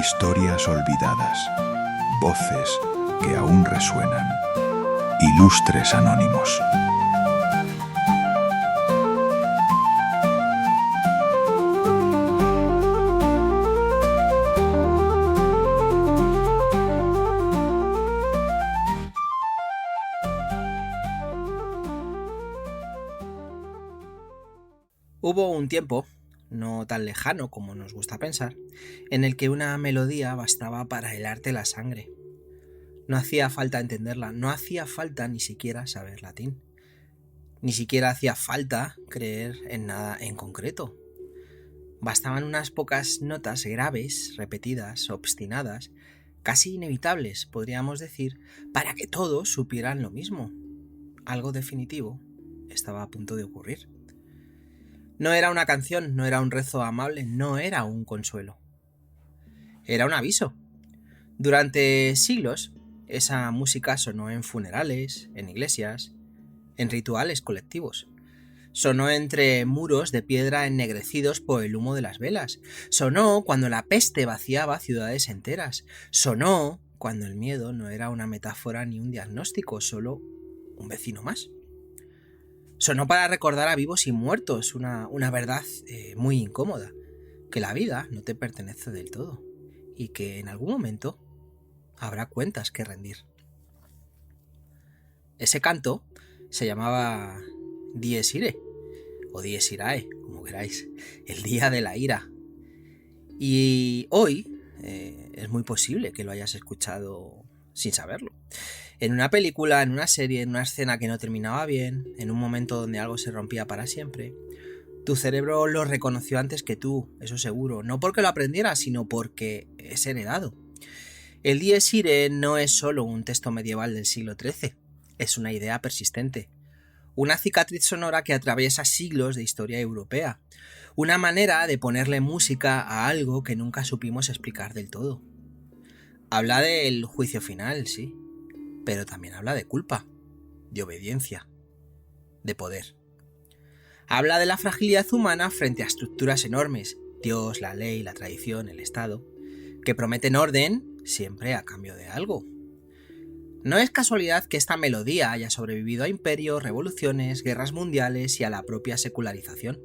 Historias olvidadas, voces que aún resuenan. Ilustres Anónimos. Hubo un tiempo, no tan lejano como nos gusta pensar, en el que una melodía bastaba para helarte la sangre. No hacía falta entenderla, no hacía falta ni siquiera saber latín. Ni siquiera hacía falta creer en nada en concreto. Bastaban unas pocas notas graves, repetidas, obstinadas, casi inevitables, podríamos decir, para que todos supieran lo mismo. Algo definitivo estaba a punto de ocurrir. No era una canción, no era un rezo amable, no era un consuelo. Era un aviso. Durante siglos, esa música sonó en funerales, en iglesias, en rituales colectivos. Sonó entre muros de piedra ennegrecidos por el humo de las velas. Sonó cuando la peste vaciaba ciudades enteras. Sonó cuando el miedo no era una metáfora ni un diagnóstico, solo un vecino más. Sonó para recordar a vivos y muertos una verdad muy incómoda, que la vida no te pertenece del todo y que en algún momento habrá cuentas que rendir. Ese canto se llamaba Dies Irae, o Dies Irae, como queráis, el día de la ira. Y hoy es muy posible que lo hayas escuchado sin saberlo. En una película, en una serie, en una escena que no terminaba bien, en un momento donde algo se rompía para siempre, tu cerebro lo reconoció antes que tú, eso seguro, no porque lo aprendiera, sino porque es heredado. El Dies Irae no es solo un texto medieval del siglo XIII, es una idea persistente, una cicatriz sonora que atraviesa siglos de historia europea, una manera de ponerle música a algo que nunca supimos explicar del todo. Habla del juicio final, sí, pero también habla de culpa, de obediencia, de poder. Habla de la fragilidad humana frente a estructuras enormes, Dios, la ley, la tradición, el Estado, que prometen orden siempre a cambio de algo. No es casualidad que esta melodía haya sobrevivido a imperios, revoluciones, guerras mundiales y a la propia secularización.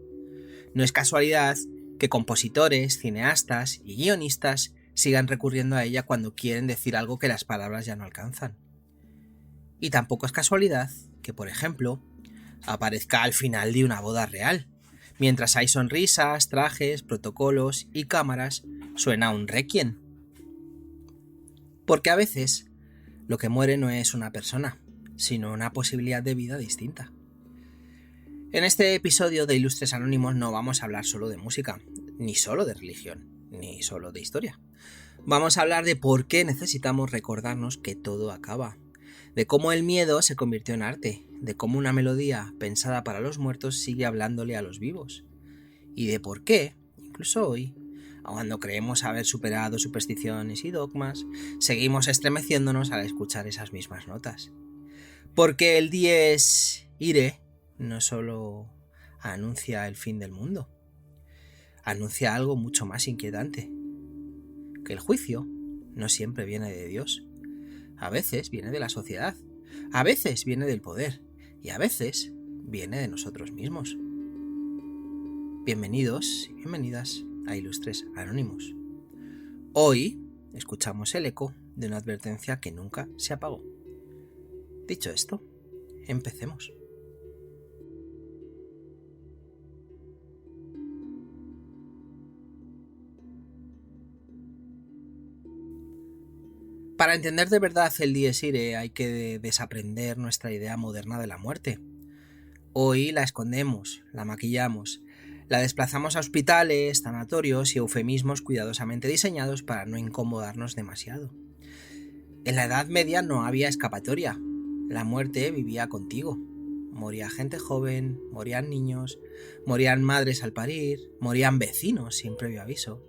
No es casualidad que compositores, cineastas y guionistas sigan recurriendo a ella cuando quieren decir algo que las palabras ya no alcanzan. Y tampoco es casualidad que, por ejemplo, aparezca al final de una boda real. Mientras hay sonrisas, trajes, protocolos y cámaras, suena un requiem. Porque a veces lo que muere no es una persona, sino una posibilidad de vida distinta. En este episodio de Ilustres Anónimos no vamos a hablar solo de música, ni solo de religión, ni solo de historia. Vamos a hablar de por qué necesitamos recordarnos que todo acaba, de cómo el miedo se convirtió en arte, de cómo una melodía pensada para los muertos sigue hablándole a los vivos, y de por qué, incluso hoy, cuando creemos haber superado supersticiones y dogmas, seguimos estremeciéndonos al escuchar esas mismas notas. Porque el Dies Irae no solo anuncia el fin del mundo, anuncia algo mucho más inquietante, que el juicio no siempre viene de Dios. A veces viene de la sociedad, a veces viene del poder y a veces viene de nosotros mismos. Bienvenidos y bienvenidas a Ilustres Anónimos. Hoy escuchamos el eco de una advertencia que nunca se apagó. Dicho esto, empecemos. Para entender de verdad el Dies Irae hay que desaprender nuestra idea moderna de la muerte. Hoy la escondemos, la maquillamos, la desplazamos a hospitales, sanatorios y eufemismos cuidadosamente diseñados para no incomodarnos demasiado. En la Edad Media no había escapatoria, la muerte vivía contigo. Moría gente joven, morían niños, morían madres al parir, morían vecinos sin previo aviso.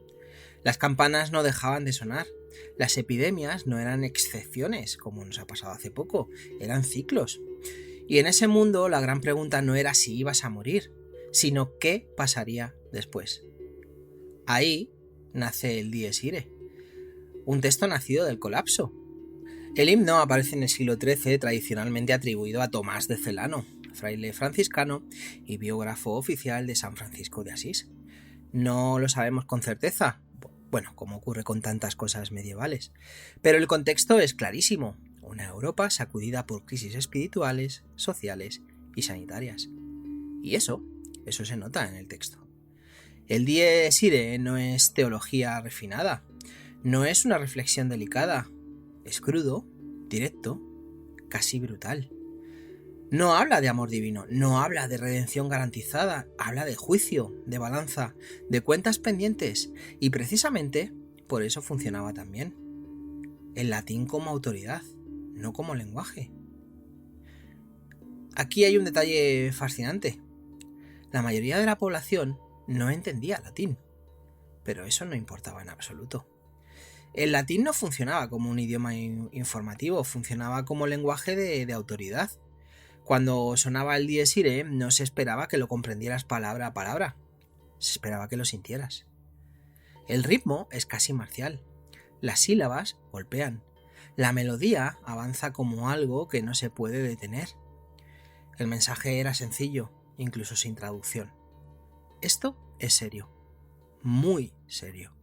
Las campanas no dejaban de sonar. Las epidemias no eran excepciones, como nos ha pasado hace poco, eran ciclos. Y en ese mundo la gran pregunta no era si ibas a morir, sino qué pasaría después. Ahí nace el Dies Irae, un texto nacido del colapso. El himno aparece en el siglo XIII, tradicionalmente atribuido a Tomás de Celano, fraile franciscano y biógrafo oficial de San Francisco de Asís. No lo sabemos con certeza, bueno, como ocurre con tantas cosas medievales, pero el contexto es clarísimo: una Europa sacudida por crisis espirituales, sociales y sanitarias. Y eso se nota en el texto. El Dies Irae no es teología refinada, no es una reflexión delicada, es crudo, directo, casi brutal. No habla de amor divino, no habla de redención garantizada, habla de juicio, de balanza, de cuentas pendientes, y precisamente por eso funcionaba tan bien. El latín como autoridad, no como lenguaje. Aquí hay un detalle fascinante. La mayoría de la población no entendía latín, pero eso no importaba en absoluto. El latín no funcionaba como un idioma informativo, funcionaba como lenguaje de autoridad. Cuando sonaba el Dies Irae, no se esperaba que lo comprendieras palabra a palabra, se esperaba que lo sintieras. El ritmo es casi marcial, las sílabas golpean, la melodía avanza como algo que no se puede detener. El mensaje era sencillo, incluso sin traducción. Esto es serio, muy serio.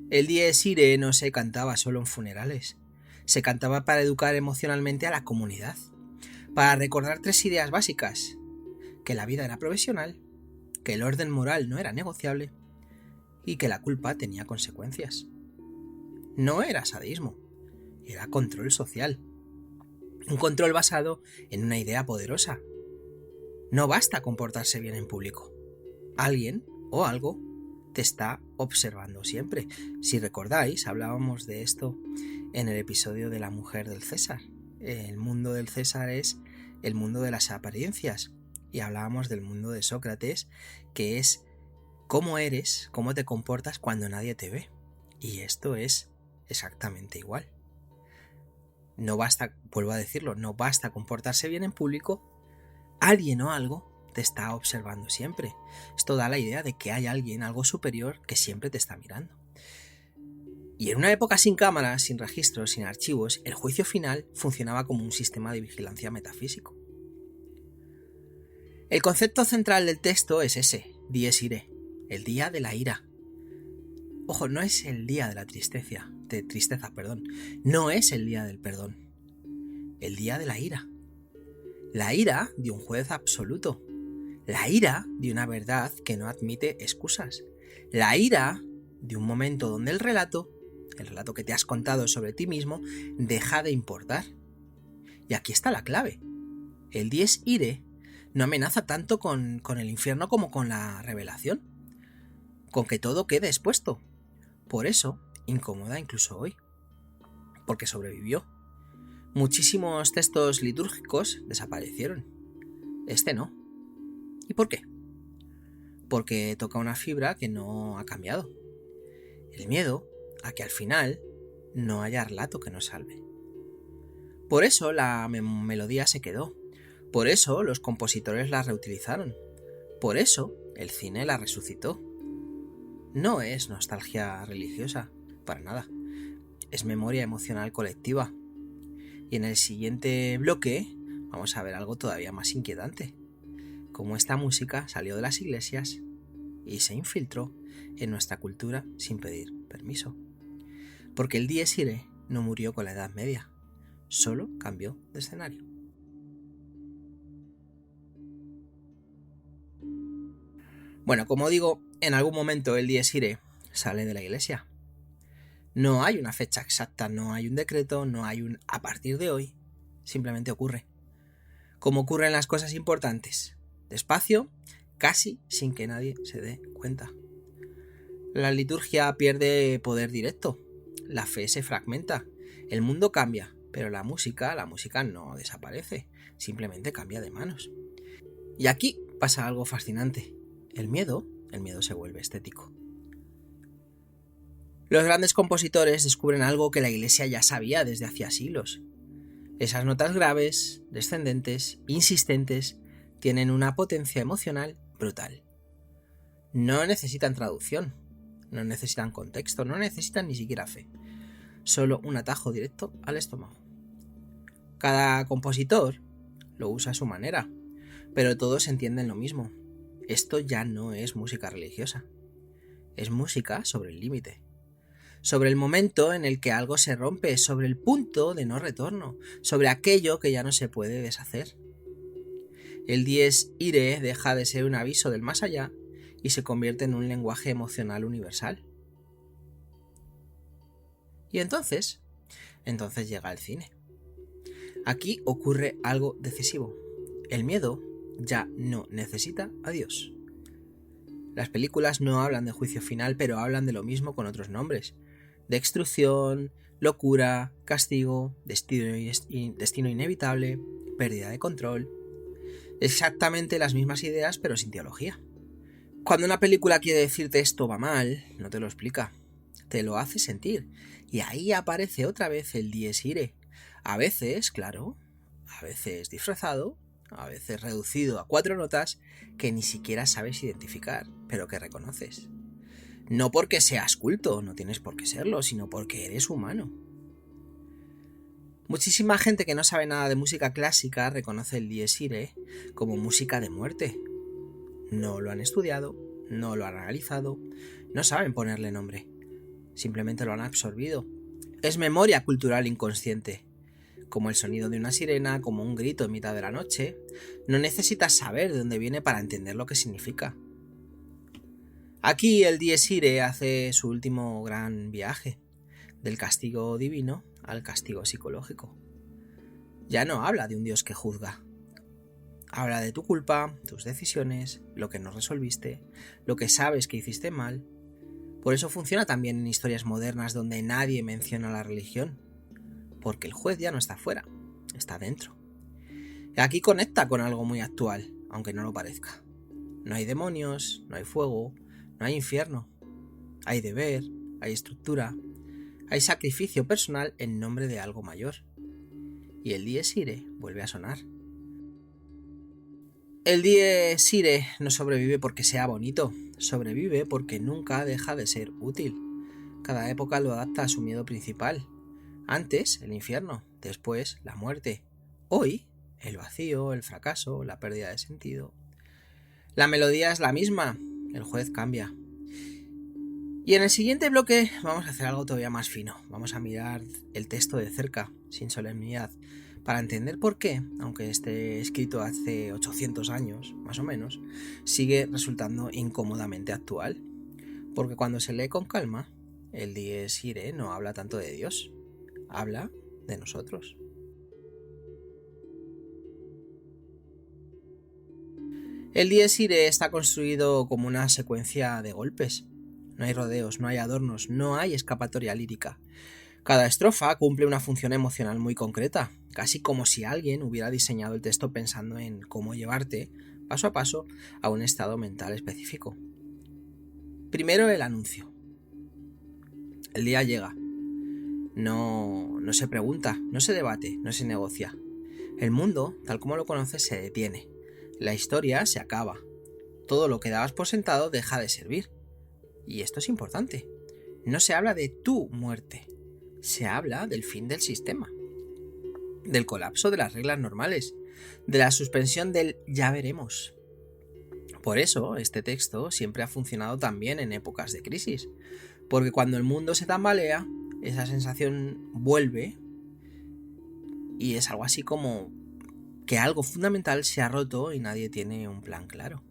El Dies Irae no se cantaba solo en funerales. Se cantaba para educar emocionalmente a la comunidad, para recordar 3 ideas básicas: que la vida era provisional, que el orden moral no era negociable y que la culpa tenía consecuencias. No era sadismo, era control social. Un control basado en una idea poderosa. No basta comportarse bien en público. Alguien o algo te está observando siempre. Si recordáis, hablábamos de esto en el episodio de la mujer del César. El mundo del César es el mundo de las apariencias, y hablábamos del mundo de Sócrates, que es cómo eres, cómo te comportas cuando nadie te ve. Y esto es exactamente igual. No basta, vuelvo a decirlo, no basta comportarse bien en público. Alguien o algo te está observando siempre. Esto da la idea de que hay alguien, algo superior, que siempre te está mirando. Y en una época sin cámaras, sin registros, sin archivos, el juicio final funcionaba como un sistema de vigilancia metafísico. El concepto central del texto es ese: Dies Irae, el día de la ira. Ojo, no es el día de la tristeza, no es el día del perdón, el día de la ira. La ira de un juez absoluto, la ira de una verdad que no admite excusas, la ira de un momento donde el relato que te has contado sobre ti mismo, deja de importar. Y aquí está la clave. El Dies Irae no amenaza tanto con el infierno como con la revelación, con que todo quede expuesto. Por eso incomoda incluso hoy, porque sobrevivió. Muchísimos textos litúrgicos desaparecieron. Este no. ¿Y por qué? Porque toca una fibra que no ha cambiado. El miedo a que al final no haya relato que nos salve. Por eso la melodía se quedó. Por eso los compositores la reutilizaron. Por eso el cine la resucitó. No es nostalgia religiosa, para nada. Es memoria emocional colectiva. Y en el siguiente bloque vamos a ver algo todavía más inquietante: cómo esta música salió de las iglesias y se infiltró en nuestra cultura sin pedir permiso. Porque el Dies Irae no murió con la Edad Media, solo cambió de escenario. Bueno, como digo, en algún momento el Dies Irae sale de la iglesia. No hay una fecha exacta, no hay un decreto, no hay un a partir de hoy, simplemente ocurre. Como ocurren las cosas importantes, despacio, casi sin que nadie se dé cuenta. La liturgia pierde poder directo, la fe se fragmenta, el mundo cambia, pero la música no desaparece, simplemente cambia de manos. Y aquí pasa algo fascinante: el miedo se vuelve estético. Los grandes compositores descubren algo que la iglesia ya sabía desde hacía siglos. Esas notas graves, descendentes, insistentes, tienen una potencia emocional brutal. No necesitan traducción. no necesitan contexto, no necesitan ni siquiera fe. Solo un atajo directo al estómago. Cada compositor lo usa a su manera, pero todos entienden lo mismo. Esto ya no es música religiosa. Es música sobre el límite. Sobre el momento en el que algo se rompe, sobre el punto de no retorno, sobre aquello que ya no se puede deshacer. El dies irae deja de ser un aviso del más allá y se convierte en un lenguaje emocional universal. Y entonces llega el cine. Aquí ocurre algo decisivo. El miedo ya no necesita a Dios. Las películas no hablan de juicio final, pero hablan de lo mismo con otros nombres. Destrucción, locura, castigo, destino inevitable, pérdida de control. Exactamente las mismas ideas, pero sin teología. Cuando una película quiere decirte esto va mal, no te lo explica. Te lo hace sentir. Y ahí aparece otra vez el dies irae. A veces, claro, a veces disfrazado, a veces reducido a 4 notas que ni siquiera sabes identificar, pero que reconoces. No porque seas culto, no tienes por qué serlo, sino porque eres humano. Muchísima gente que no sabe nada de música clásica reconoce el dies irae como música de muerte. No lo han estudiado, no lo han analizado, no saben ponerle nombre. Simplemente lo han absorbido. Es memoria cultural inconsciente. Como el sonido de una sirena, como un grito en mitad de la noche. No necesitas saber de dónde viene para entender lo que significa. Aquí el dies irae hace su último gran viaje, del castigo divino al castigo psicológico. Ya no habla de un Dios que juzga. Habla de tu culpa, tus decisiones, lo que no resolviste, lo que sabes que hiciste mal. Por eso funciona también en historias modernas donde nadie menciona la religión, porque el juez ya no está fuera, está dentro. Y aquí conecta con algo muy actual, aunque no lo parezca. No hay demonios, no hay fuego, no hay infierno. Hay deber, hay estructura, hay sacrificio personal en nombre de algo mayor. Y el dies irae vuelve a sonar. El dies irae no sobrevive porque sea bonito, sobrevive porque nunca deja de ser útil. Cada época lo adapta a su miedo principal. Antes, el infierno, después, la muerte. Hoy, el vacío, el fracaso, la pérdida de sentido. La melodía es la misma, el juez cambia. Y en el siguiente bloque vamos a hacer algo todavía más fino. Vamos a mirar el texto de cerca, sin solemnidad, para entender por qué, aunque esté escrito hace 800 años, más o menos, sigue resultando incómodamente actual. Porque cuando se lee con calma, el dies irae no habla tanto de Dios, habla de nosotros. El dies irae está construido como una secuencia de golpes. No hay rodeos, no hay adornos, no hay escapatoria lírica. Cada estrofa cumple una función emocional muy concreta, casi como si alguien hubiera diseñado el texto pensando en cómo llevarte, paso a paso, a un estado mental específico. Primero el anuncio. El día llega. No se pregunta, no se debate, no se negocia. El mundo, tal como lo conoces, se detiene. La historia se acaba. Todo lo que dabas por sentado deja de servir. Y esto es importante. No se habla de tu muerte. Se habla del fin del sistema. Del colapso de las reglas normales. De la suspensión del ya veremos. Por eso, este texto siempre ha funcionado tan bien en épocas de crisis. Porque cuando el mundo se tambalea, esa sensación vuelve y es algo así como que algo fundamental se ha roto y nadie tiene un plan claro.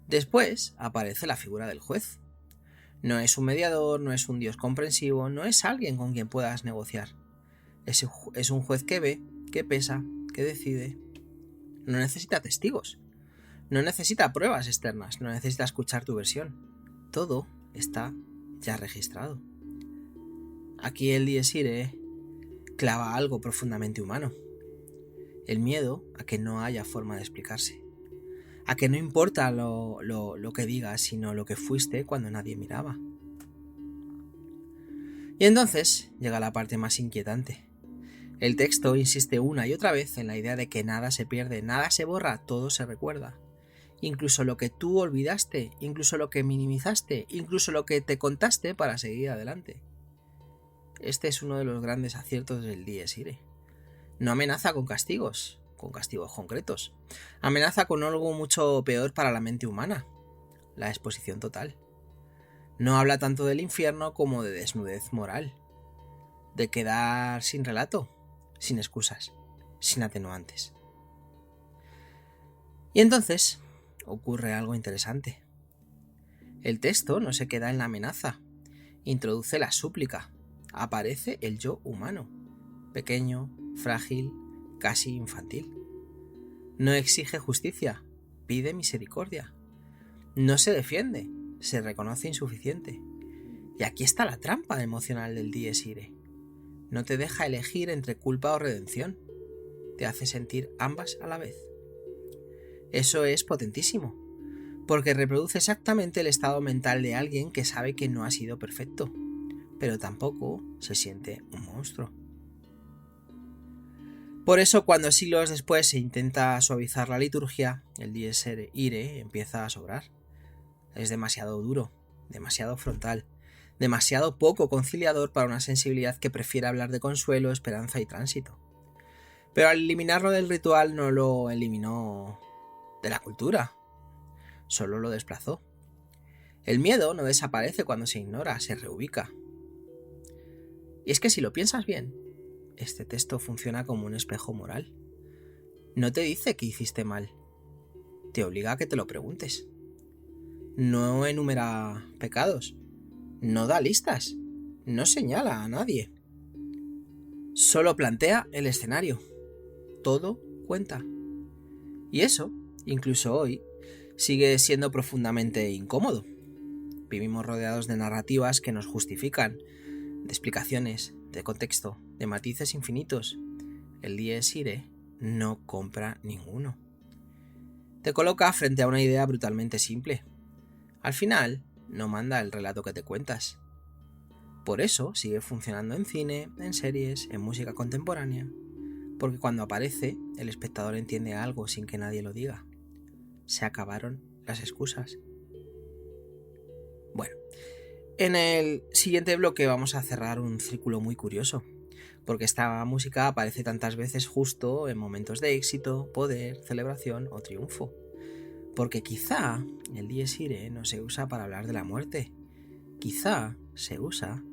Después aparece la figura del juez. No es un mediador, no es un Dios comprensivo, no es alguien con quien puedas negociar. Es un juez que ve, que pesa, que decide. No necesita testigos, no necesita pruebas externas, no necesita escuchar tu versión. Todo está ya registrado. Aquí el dies irae clava algo profundamente humano. El miedo a que no haya forma de explicarse. A que no importa lo que digas, sino lo que fuiste cuando nadie miraba. Y entonces llega la parte más inquietante. El texto insiste una y otra vez en la idea de que nada se pierde, nada se borra, todo se recuerda. incluso lo que tú olvidaste, incluso lo que minimizaste, incluso lo que te contaste para seguir adelante. Este es uno de los grandes aciertos del Dies Irae. No amenaza con castigos concretos. Amenaza con algo mucho peor para la mente humana, la exposición total. No habla tanto del infierno como de desnudez moral, de quedar sin relato, sin excusas, sin atenuantes. Y entonces ocurre algo interesante. El texto no se queda en la amenaza, introduce la súplica, aparece el yo humano, pequeño, frágil, casi infantil. No exige justicia, pide misericordia. No se defiende, se reconoce insuficiente. Y aquí está la trampa emocional del Dies Irae. No te deja elegir entre culpa o redención. Te hace sentir ambas a la vez. Eso es potentísimo, porque reproduce exactamente el estado mental de alguien que sabe que no ha sido perfecto, pero tampoco se siente un monstruo. Por eso, cuando siglos después se intenta suavizar la liturgia, el Dies Irae empieza a sobrar. Es demasiado duro, demasiado frontal, demasiado poco conciliador para una sensibilidad que prefiere hablar de consuelo, esperanza y tránsito. Pero al eliminarlo del ritual no lo eliminó de la cultura, solo lo desplazó. El miedo no desaparece cuando se ignora, se reubica. Y es que si lo piensas bien, este texto funciona como un espejo moral. No te dice que hiciste mal, te obliga a que te lo preguntes. No enumera pecados, no da listas, no señala a nadie. Solo plantea el escenario. Todo cuenta. Y eso, incluso hoy, sigue siendo profundamente incómodo. Vivimos rodeados de narrativas que nos justifican, de explicaciones, de contexto, de matices infinitos. El Dies Irae no compra ninguno. Te coloca frente a una idea brutalmente simple. Al final, no manda el relato que te cuentas. Por eso sigue funcionando en cine, en series, en música contemporánea, porque cuando aparece, el espectador entiende algo sin que nadie lo diga. Se acabaron las excusas. Bueno, en el siguiente bloque vamos a cerrar un círculo muy curioso, porque esta música aparece tantas veces justo en momentos de éxito, poder, celebración o triunfo. Porque quizá el Dies Irae no se usa para hablar de la muerte, quizá se usa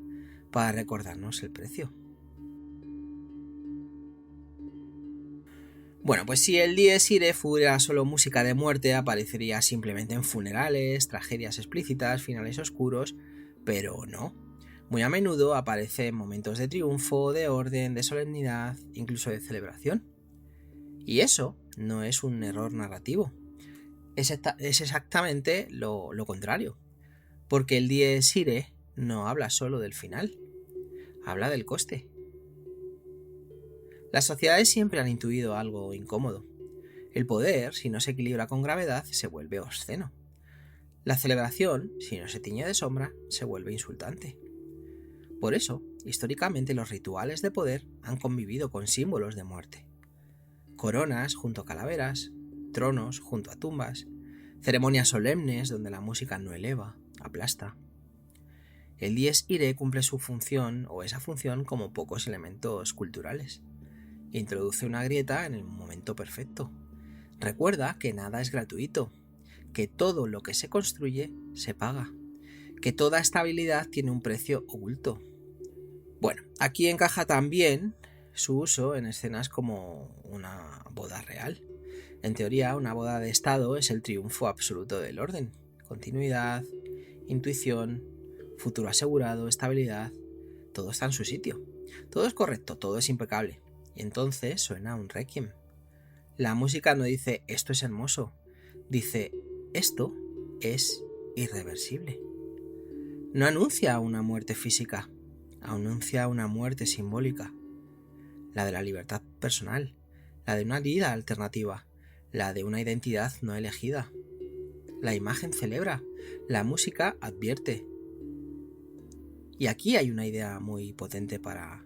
para recordarnos el precio. Bueno, pues si el Dies Irae fuera solo música de muerte, aparecería simplemente en funerales, tragedias explícitas, finales oscuros, pero no. Muy a menudo aparece en momentos de triunfo, de orden, de solemnidad, incluso de celebración. Y eso no es un error narrativo. Es exactamente lo contrario. Porque el Dies Irae no habla solo del final, habla del coste. Las sociedades siempre han intuido algo incómodo. El poder, si no se equilibra con gravedad, se vuelve obsceno. La celebración, si no se tiñe de sombra, se vuelve insultante. Por eso, históricamente los rituales de poder han convivido con símbolos de muerte. Coronas junto a calaveras, tronos junto a tumbas, ceremonias solemnes donde la música no eleva, aplasta. El Dies Irae cumple su función o esa función como pocos elementos culturales. Introduce una grieta en el momento perfecto. Recuerda que nada es gratuito, que todo lo que se construye se paga, que toda estabilidad tiene un precio oculto. Bueno, aquí encaja también su uso en escenas como una boda real. En teoría, una boda de Estado es el triunfo absoluto del orden. Continuidad, intuición, futuro asegurado, estabilidad, todo está en su sitio. Todo es correcto, todo es impecable. Y entonces suena un requiem. La música no dice esto es hermoso, dice esto es irreversible. No anuncia una muerte física, anuncia una muerte simbólica, la de la libertad personal, la de una vida alternativa, la de una identidad no elegida. La imagen celebra, la música advierte. Y aquí hay una idea muy potente para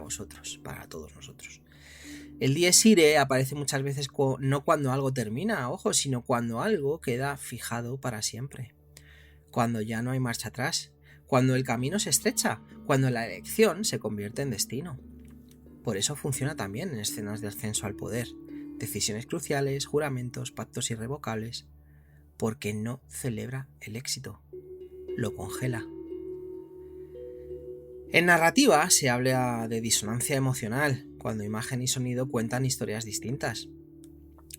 vosotros, para todos nosotros. El dies irae aparece muchas veces no cuando algo termina, ojo, sino cuando algo queda fijado para siempre. Cuando ya no hay marcha atrás, cuando el camino se estrecha, cuando la elección se convierte en destino. Por eso funciona también en escenas de ascenso al poder, decisiones cruciales, juramentos, pactos irrevocables, porque no celebra el éxito, lo congela. En narrativa se habla de disonancia emocional, cuando imagen y sonido cuentan historias distintas.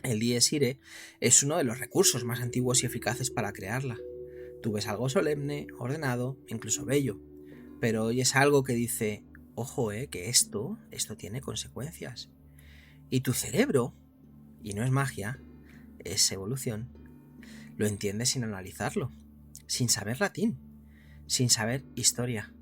El dies irae es uno de los recursos más antiguos y eficaces para crearla. Tú ves algo solemne, ordenado, incluso bello, pero oyes algo que dice, ojo, que esto tiene consecuencias. Y tu cerebro, y no es magia, es evolución, lo entiende sin analizarlo, sin saber latín, sin saber historia.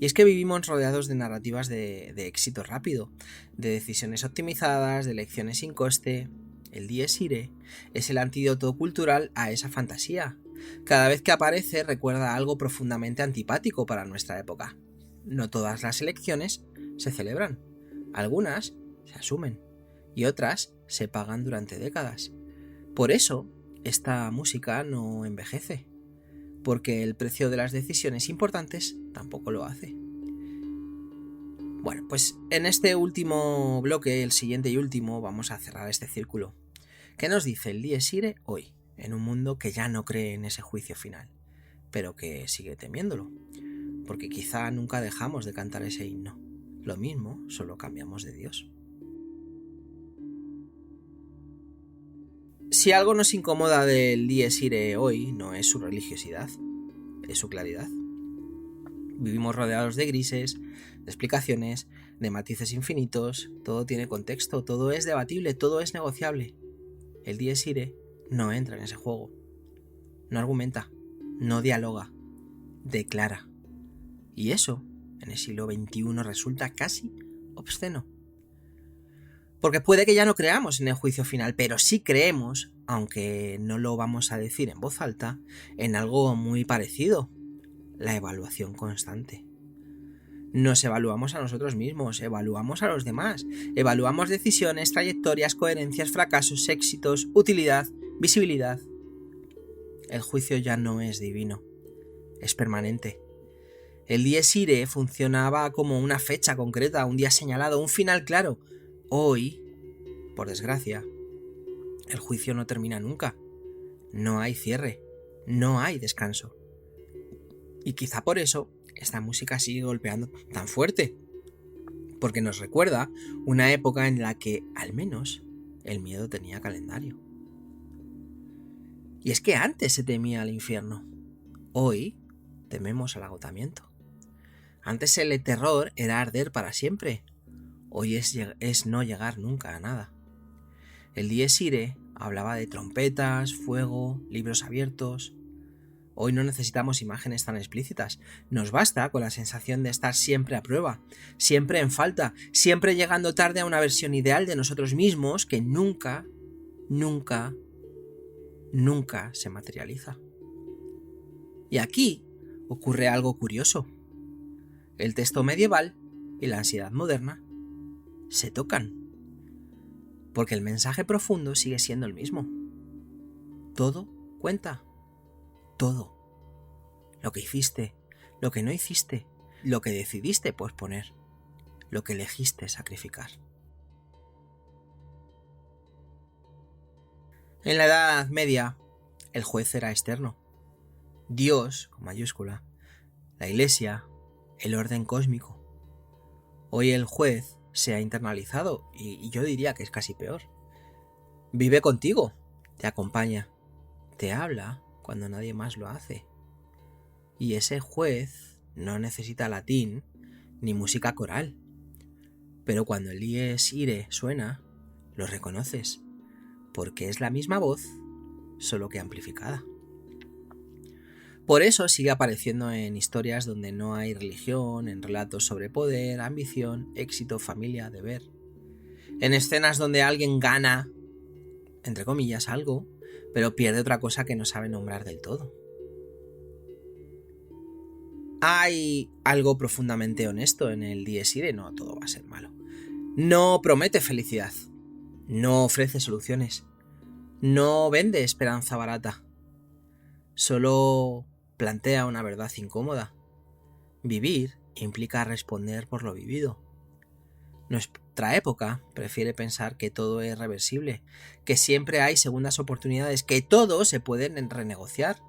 Y es que vivimos rodeados de narrativas de éxito rápido, de decisiones optimizadas, de elecciones sin coste. El dies irae es el antídoto cultural a esa fantasía. Cada vez que aparece recuerda algo profundamente antipático para nuestra época. No todas las elecciones se celebran, algunas se asumen y otras se pagan durante décadas. Por eso, esta música no envejece, porque el precio de las decisiones importantes tampoco lo hace. Bueno, pues en este último bloque, el siguiente y último, vamos a cerrar este círculo. ¿Qué nos dice el dies irae hoy, en un mundo que ya no cree en ese juicio final, pero que sigue temiéndolo? Porque quizá nunca dejamos de cantar ese himno. Lo mismo, solo cambiamos de Dios. Si algo nos incomoda del dies irae hoy, no es su religiosidad, es su claridad. Vivimos rodeados de grises, de explicaciones, de matices infinitos, todo tiene contexto, todo es debatible, todo es negociable. El dies irae no entra en ese juego, no argumenta, no dialoga, declara. Y eso, en el siglo XXI, resulta casi obsceno. Porque puede que ya no creamos en el juicio final, pero sí creemos, aunque no lo vamos a decir en voz alta, en algo muy parecido: la evaluación constante. Nos evaluamos a nosotros mismos, evaluamos a los demás, evaluamos decisiones, trayectorias, coherencias, fracasos, éxitos, utilidad, visibilidad. El juicio ya no es divino, es permanente. El dies irae funcionaba como una fecha concreta, un día señalado, un final claro. Hoy, por desgracia, el juicio no termina nunca. No hay cierre, no hay descanso. Y quizá por eso esta música sigue golpeando tan fuerte, porque nos recuerda una época en la que, al menos, el miedo tenía calendario. Y es que antes se temía al infierno, hoy tememos al agotamiento. Antes el terror era arder para siempre, hoy es no llegar nunca a nada. El dies irae hablaba de trompetas, fuego, libros abiertos. Hoy no necesitamos imágenes tan explícitas, nos basta con la sensación de estar siempre a prueba, siempre en falta, siempre llegando tarde a una versión ideal de nosotros mismos que nunca, nunca, nunca se materializa. Y aquí ocurre algo curioso. El texto medieval y la ansiedad moderna se tocan, porque el mensaje profundo sigue siendo el mismo. Todo cuenta. Todo. Lo que hiciste, lo que no hiciste, lo que decidiste posponer, lo que elegiste sacrificar. En la Edad Media, el juez era externo. Dios, con mayúscula, la Iglesia, el orden cósmico. Hoy el juez se ha internalizado y yo diría que es casi peor. Vive contigo, te acompaña, te habla cuando nadie más lo hace. Y ese juez no necesita latín ni música coral. Pero cuando el dies irae suena, lo reconoces, porque es la misma voz, solo que amplificada. Por eso sigue apareciendo en historias donde no hay religión, en relatos sobre poder, ambición, éxito, familia, deber. En escenas donde alguien gana, entre comillas, algo, pero pierde otra cosa que no sabe nombrar del todo. Hay algo profundamente honesto en el dies irae, no todo va a ser malo. No promete felicidad, no ofrece soluciones, no vende esperanza barata, solo plantea una verdad incómoda. Vivir implica responder por lo vivido. Nuestra época prefiere pensar que todo es reversible, que siempre hay segundas oportunidades, que todo se puede renegociar.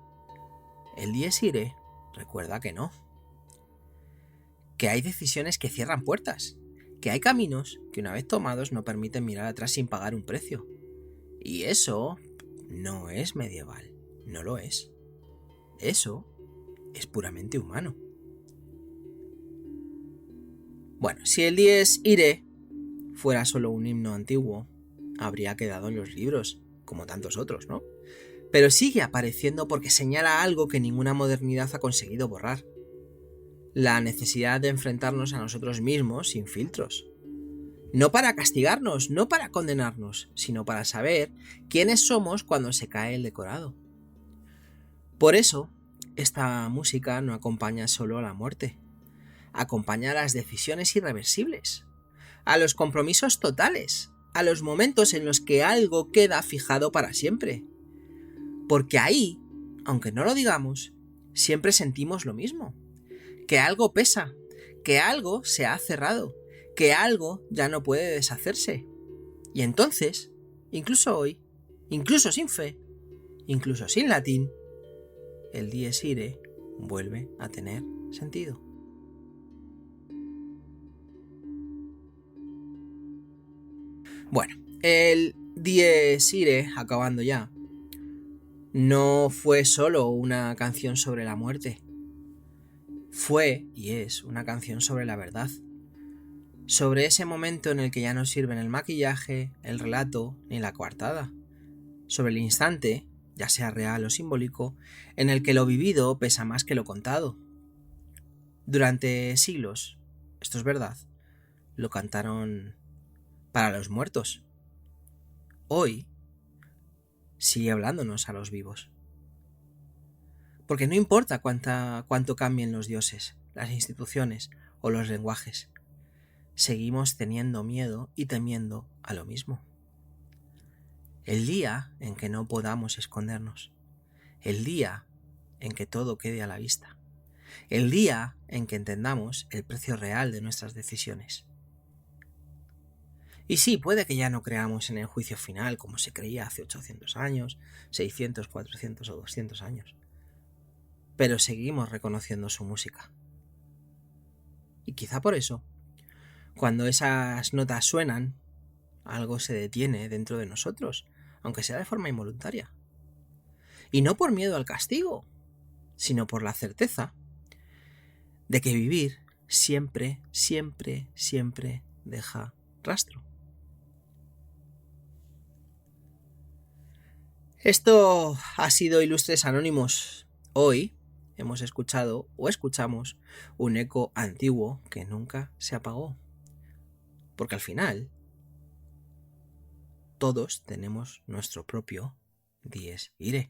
El Dies Irae recuerda que no, que hay decisiones que cierran puertas, que hay caminos que una vez tomados no permiten mirar atrás sin pagar un precio. Y eso no es medieval, no lo es. Eso es puramente humano. Bueno, si el Dies Irae fuera solo un himno antiguo, habría quedado en los libros, como tantos otros, ¿no? Pero sigue apareciendo porque señala algo que ninguna modernidad ha conseguido borrar: la necesidad de enfrentarnos a nosotros mismos sin filtros. No para castigarnos, no para condenarnos, sino para saber quiénes somos cuando se cae el decorado. Por eso, esta música no acompaña solo a la muerte, acompaña a las decisiones irreversibles, a los compromisos totales, a los momentos en los que algo queda fijado para siempre. Porque ahí, aunque no lo digamos, siempre sentimos lo mismo: que algo pesa, que algo se ha cerrado, que algo ya no puede deshacerse. Y entonces, incluso hoy, incluso sin fe, incluso sin latín, el Dies Irae vuelve a tener sentido. Bueno, el Dies Irae, acabando ya, no fue solo una canción sobre la muerte. Fue y es una canción sobre la verdad. Sobre ese momento en el que ya no sirven el maquillaje, el relato ni la coartada. Sobre el instante, ya sea real o simbólico, en el que lo vivido pesa más que lo contado. Durante siglos, esto es verdad, lo cantaron para los muertos. Hoy sigue hablándonos a los vivos. Porque no importa cuánto cambien los dioses, las instituciones o los lenguajes, seguimos teniendo miedo y temiendo a lo mismo. El día en que no podamos escondernos, el día en que todo quede a la vista, el día en que entendamos el precio real de nuestras decisiones. Y sí, puede que ya no creamos en el juicio final como se creía hace 800 años, 600, 400 o 200 años, pero seguimos reconociendo su música. Y quizá por eso, cuando esas notas suenan, algo se detiene dentro de nosotros, aunque sea de forma involuntaria. Y no por miedo al castigo, sino por la certeza de que vivir siempre, siempre, siempre deja rastro. Esto ha sido Ilustres Anónimos. Hoy hemos escuchado o escuchamos un eco antiguo que nunca se apagó. Porque al final, todos tenemos nuestro propio Dies Irae.